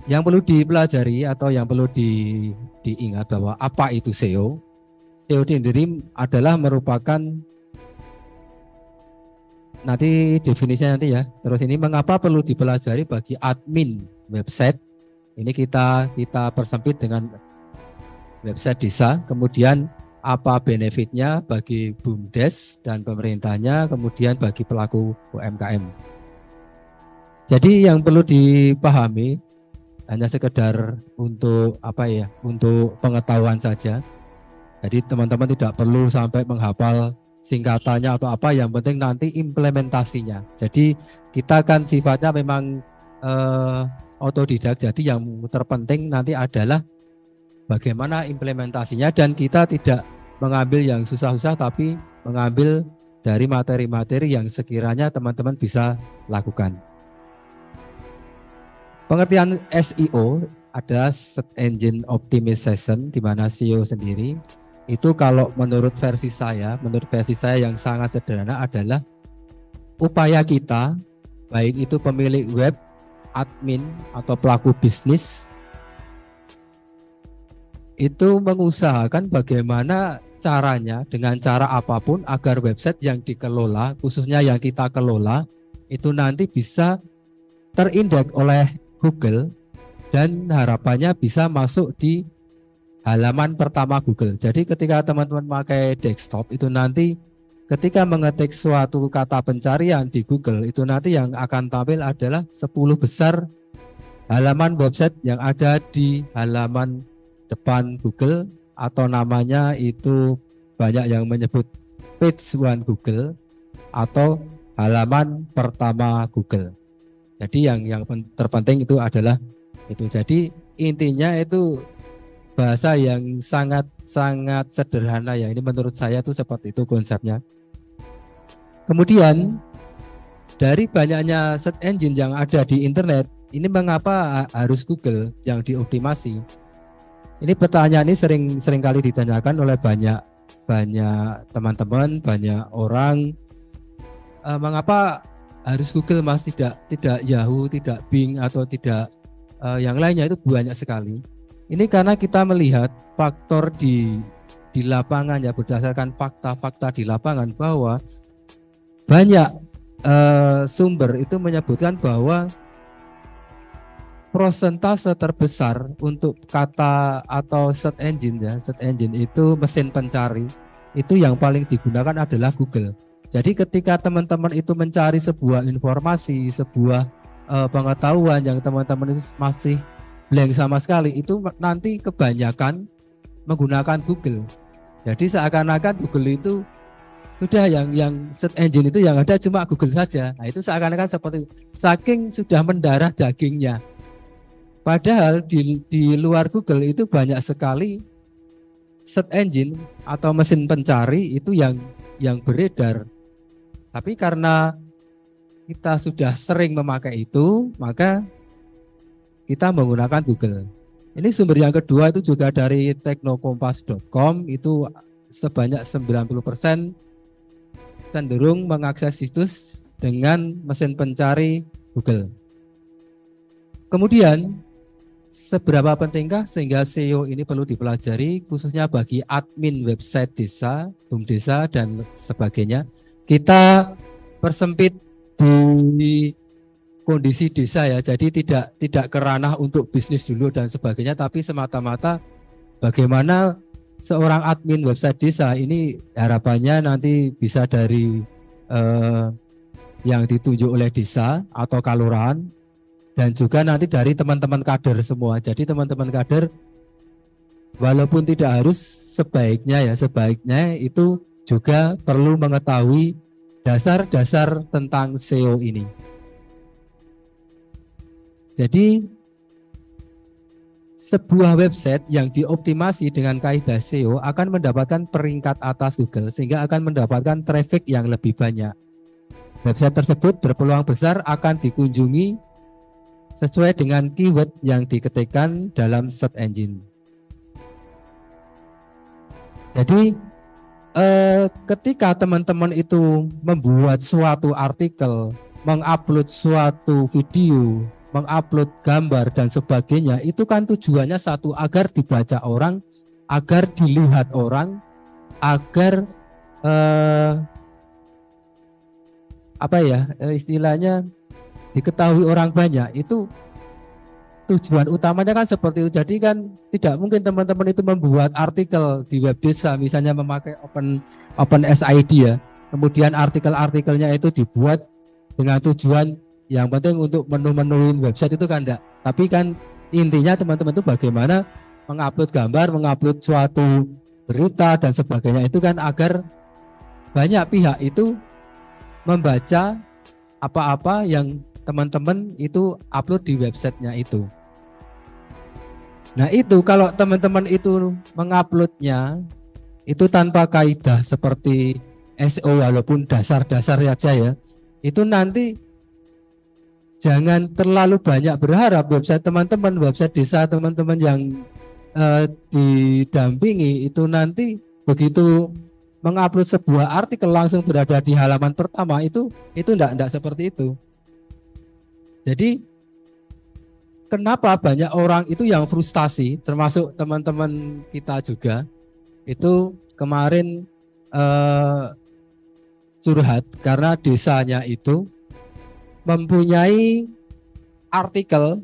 Yang perlu dipelajari atau yang perlu diingat bahwa apa itu SEO? SEO sendiri adalah merupakan, nanti definisinya nanti ya. Terus ini mengapa perlu dipelajari bagi admin website? Ini kita persempit dengan website desa. Kemudian apa benefitnya bagi BUMDes dan pemerintahnya, kemudian bagi pelaku UMKM. Jadi yang perlu dipahami hanya sekedar untuk apa ya, untuk pengetahuan saja. Jadi teman-teman tidak perlu sampai menghafal singkatannya atau apa, yang penting nanti implementasinya. Jadi kita kan sifatnya memang otodidak, jadi yang terpenting nanti adalah bagaimana implementasinya, dan kita tidak mengambil yang susah-susah tapi mengambil dari materi-materi yang sekiranya teman-teman bisa lakukan. Pengertian SEO adalah Search Engine Optimization, di mana SEO sendiri itu kalau menurut versi saya yang sangat sederhana adalah upaya kita, baik itu pemilik web, admin, atau pelaku bisnis, itu mengusahakan bagaimana caranya, dengan cara apapun, agar website yang dikelola, khususnya yang kita kelola, itu nanti bisa terindeks oleh Google dan harapannya bisa masuk di halaman pertama Google. Jadi ketika teman-teman pakai desktop itu nanti ketika mengetik suatu kata pencarian di Google, itu nanti yang akan tampil adalah 10 besar halaman website yang ada di halaman depan Google, atau namanya itu banyak yang menyebut page one Google atau halaman pertama Google. Jadi yang terpenting itu adalah itu. Jadi intinya itu bahasa yang sangat sederhana ya. Ini menurut saya tuh seperti itu konsepnya. Kemudian dari banyaknya search engine yang ada di internet, ini mengapa harus Google yang dioptimasi? Ini pertanyaan ini sering kali ditanyakan oleh banyak teman-teman, banyak orang. Mengapa harus Google Mas, tidak Yahoo, tidak Bing, atau tidak yang lainnya? Itu banyak sekali. Ini karena kita melihat faktor di lapangan ya, berdasarkan fakta-fakta di lapangan, bahwa banyak sumber itu menyebutkan bahwa prosentase terbesar untuk kata atau search engine ya, search engine itu mesin pencari, itu yang paling digunakan adalah Google. Jadi ketika teman-teman itu mencari sebuah informasi, sebuah pengetahuan yang teman-teman itu masih blank sama sekali, itu nanti kebanyakan menggunakan Google. Jadi seakan-akan Google itu sudah yang search engine itu yang ada cuma Google saja. Nah itu seakan-akan seperti saking sudah mendarah dagingnya. Padahal di luar Google itu banyak sekali search engine atau mesin pencari itu yang beredar. Tapi karena kita sudah sering memakai itu, maka kita menggunakan Google. Ini sumber yang kedua itu juga dari teknokompas.com, itu sebanyak 90% cenderung mengakses situs dengan mesin pencari Google. Kemudian, seberapa pentingkah sehingga SEO ini perlu dipelajari, khususnya bagi admin website desa, BUMDesa, dan sebagainya. Kita persempit di kondisi desa ya, jadi tidak ke ranah untuk bisnis dulu dan sebagainya, tapi semata-mata bagaimana seorang admin website desa ini harapannya nanti bisa dari yang ditunjuk oleh desa atau kelurahan, dan juga nanti dari teman-teman kader semua. Jadi teman-teman kader walaupun tidak harus, sebaiknya itu juga perlu mengetahui dasar-dasar tentang SEO ini. Jadi sebuah website yang dioptimasi dengan kaidah SEO akan mendapatkan peringkat atas Google, sehingga akan mendapatkan traffic yang lebih banyak. Website tersebut berpeluang besar akan dikunjungi sesuai dengan keyword yang diketikkan dalam search engine. Jadi ketika teman-teman itu membuat suatu artikel, mengupload suatu video mengupload gambar dan sebagainya, itu kan tujuannya satu, agar dibaca orang, agar dilihat orang, agar istilahnya diketahui orang banyak. Itu tujuan utamanya kan seperti itu. Jadi kan tidak mungkin teman-teman itu membuat artikel di web desa misalnya memakai OpenSID ya. Kemudian artikel-artikelnya itu dibuat dengan tujuan yang penting untuk menu-menuin website, itu kan enggak. Tapi kan intinya teman-teman itu bagaimana mengupload gambar, mengupload suatu berita dan sebagainya, itu kan agar banyak pihak itu membaca apa-apa yang teman-teman itu upload di websitenya itu. Nah itu kalau teman-teman itu menguploadnya itu tanpa kaidah seperti SEO walaupun dasar-dasar saja ya, itu nanti jangan terlalu banyak berharap website teman-teman, website desa teman-teman yang didampingi itu nanti begitu mengupload sebuah artikel langsung berada di halaman pertama, itu enggak seperti itu. Jadi kenapa banyak orang itu yang frustasi, termasuk teman-teman kita juga, itu kemarin curhat karena desanya itu mempunyai artikel,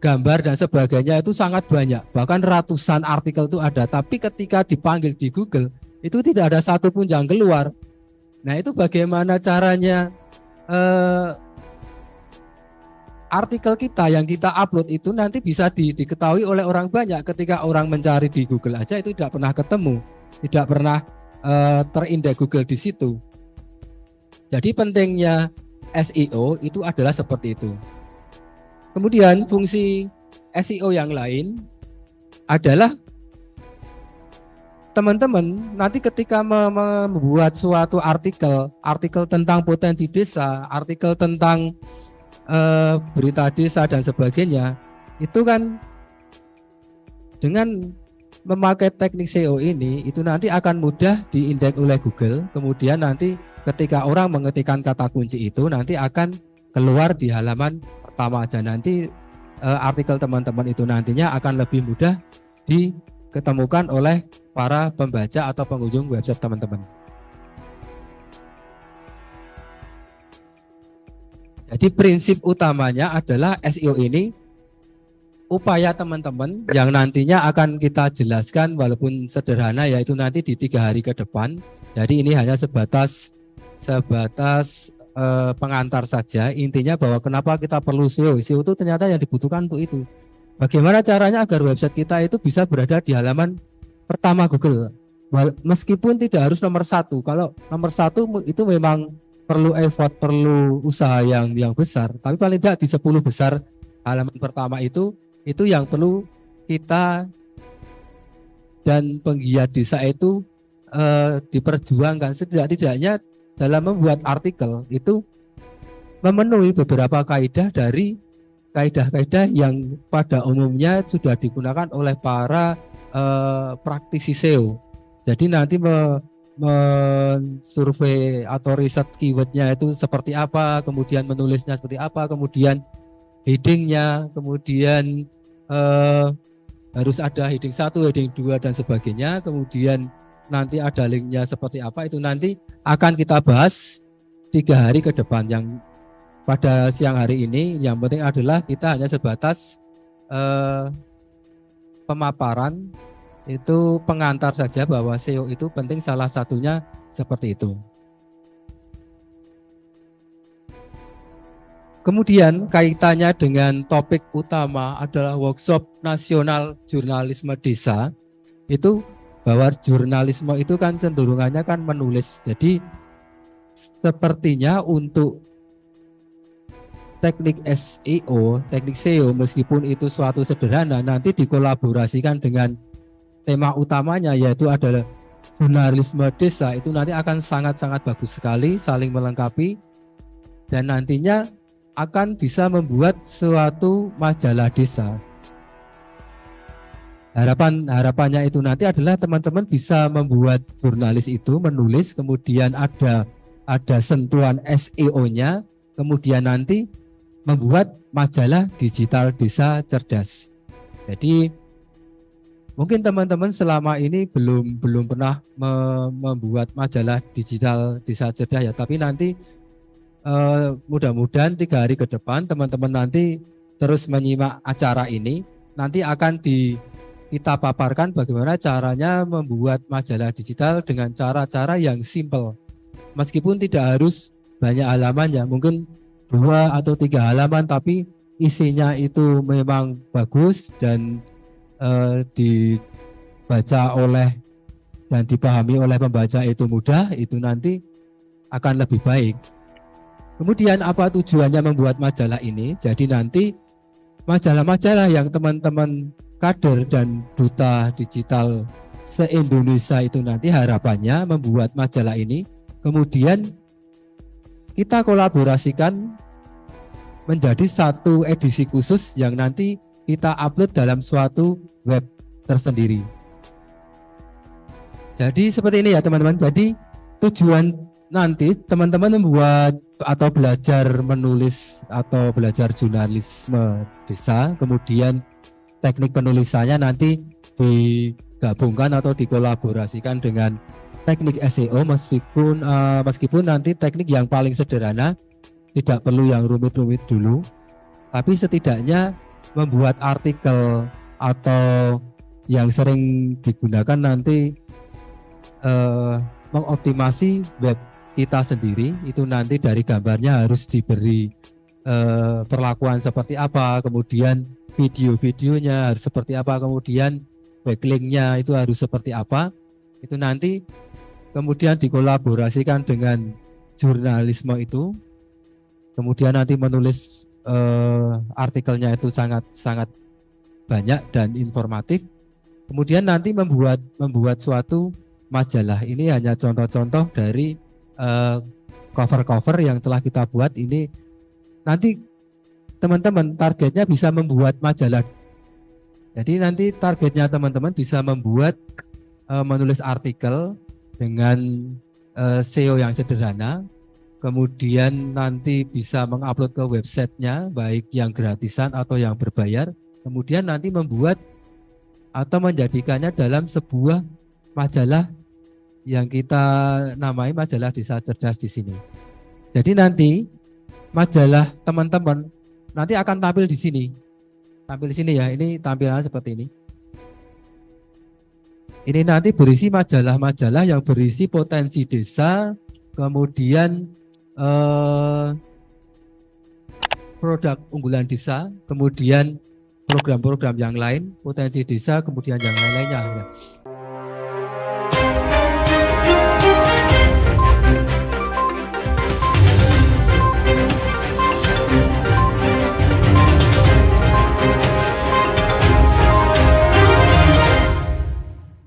gambar dan sebagainya itu sangat banyak, bahkan ratusan artikel itu ada, tapi ketika dipanggil di Google itu tidak ada satupun yang keluar. Nah itu bagaimana caranya artikel kita yang kita upload itu nanti bisa diketahui oleh orang banyak. Ketika orang mencari di Google aja itu tidak pernah ketemu, tidak pernah terindeks Google di situ. Jadi pentingnya SEO itu adalah seperti itu. Kemudian fungsi SEO yang lain adalah teman-teman nanti ketika membuat suatu artikel tentang potensi desa, artikel tentang berita desa dan sebagainya, itu kan dengan memakai teknik SEO ini itu nanti akan mudah diindeks oleh Google. Kemudian nanti ketika orang mengetikkan kata kunci itu nanti akan keluar di halaman pertama aja. Nanti artikel teman-teman itu nantinya akan lebih mudah diketemukan oleh para pembaca atau pengunjung website teman-teman. Jadi prinsip utamanya adalah SEO ini upaya teman-teman yang nantinya akan kita jelaskan walaupun sederhana, yaitu nanti di 3 hari ke depan. Jadi ini hanya sebatas pengantar saja. Intinya bahwa kenapa kita perlu SEO. SEO itu ternyata yang dibutuhkan untuk itu. Bagaimana caranya agar website kita itu bisa berada di halaman pertama Google. Meskipun tidak harus nomor 1. Kalau nomor 1 itu memang perlu effort, perlu usaha yang besar, tapi paling tidak di 10 besar halaman pertama itu yang perlu kita dan penggiat desa itu diperjuangkan. Setidak-tidaknya dalam membuat artikel itu memenuhi beberapa kaidah dari kaidah-kaidah yang pada umumnya sudah digunakan oleh para praktisi SEO. Jadi nanti mensurvei atau riset keywordnya itu seperti apa, kemudian menulisnya seperti apa, kemudian headingnya, kemudian harus ada heading 1, heading 2 dan sebagainya, kemudian nanti ada linknya seperti apa, itu nanti akan kita bahas 3 hari ke depan. Yang pada siang hari ini yang penting adalah kita hanya sebatas pemaparan, itu pengantar saja bahwa SEO itu penting, salah satunya seperti itu. Kemudian kaitannya dengan topik utama adalah workshop nasional jurnalisme desa. Itu bahwa jurnalisme itu kan cenderungannya kan menulis. Jadi sepertinya untuk teknik SEO, teknik SEO meskipun itu suatu sederhana, nanti dikolaborasikan dengan tema utamanya yaitu adalah jurnalisme desa, itu nanti akan sangat-sangat bagus sekali, saling melengkapi, dan nantinya akan bisa membuat suatu majalah desa. Harapannya itu nanti adalah teman-teman bisa membuat jurnalis itu menulis, kemudian ada sentuhan SEO-nya, kemudian nanti membuat majalah digital desa cerdas. Jadi mungkin teman-teman selama ini belum pernah membuat majalah digital desa cerdas ya, tapi nanti mudah-mudahan 3 hari ke depan teman-teman nanti terus menyimak acara ini, nanti akan kita paparkan bagaimana caranya membuat majalah digital dengan cara-cara yang simple. Meskipun tidak harus banyak halamannya, mungkin 2 atau 3 halaman, tapi isinya itu memang bagus dan dibaca oleh dan dipahami oleh pembaca itu mudah, itu nanti akan lebih baik. Kemudian apa tujuannya membuat majalah ini? Jadi nanti majalah-majalah yang teman-teman kader dan duta digital se-Indonesia itu nanti harapannya membuat majalah ini, kemudian kita kolaborasikan menjadi satu edisi khusus yang nanti kita upload dalam suatu web tersendiri. Jadi seperti ini ya teman-teman. Jadi tujuan nanti teman-teman membuat atau belajar menulis atau belajar jurnalisme desa, kemudian teknik penulisannya nanti digabungkan atau dikolaborasikan dengan teknik SEO, meskipun nanti teknik yang paling sederhana, tidak perlu yang rumit-rumit dulu, tapi setidaknya membuat artikel atau yang sering digunakan nanti mengoptimasi web kita sendiri, itu nanti dari gambarnya harus diberi perlakuan seperti apa, kemudian video-videonya harus seperti apa, kemudian backlinknya itu harus seperti apa, itu nanti kemudian dikolaborasikan dengan jurnalisme itu, kemudian nanti menulis artikelnya itu sangat banyak dan informatif, kemudian nanti membuat suatu majalah. Ini hanya contoh-contoh dari cover-cover yang telah kita buat ini. Nanti teman-teman targetnya bisa membuat majalah. Jadi nanti targetnya teman-teman bisa membuat menulis artikel dengan SEO yang sederhana, kemudian nanti bisa mengupload ke websitenya, baik yang gratisan atau yang berbayar, kemudian nanti membuat atau menjadikannya dalam sebuah majalah yang kita namai majalah Desa Cerdas di sini. Jadi nanti majalah teman-teman nanti akan tampil di sini. Tampil di sini ya, ini tampilannya seperti ini. Ini nanti berisi majalah-majalah yang berisi potensi desa, kemudian produk unggulan desa, kemudian program-program yang lain, potensi desa, kemudian yang lain-lainnya.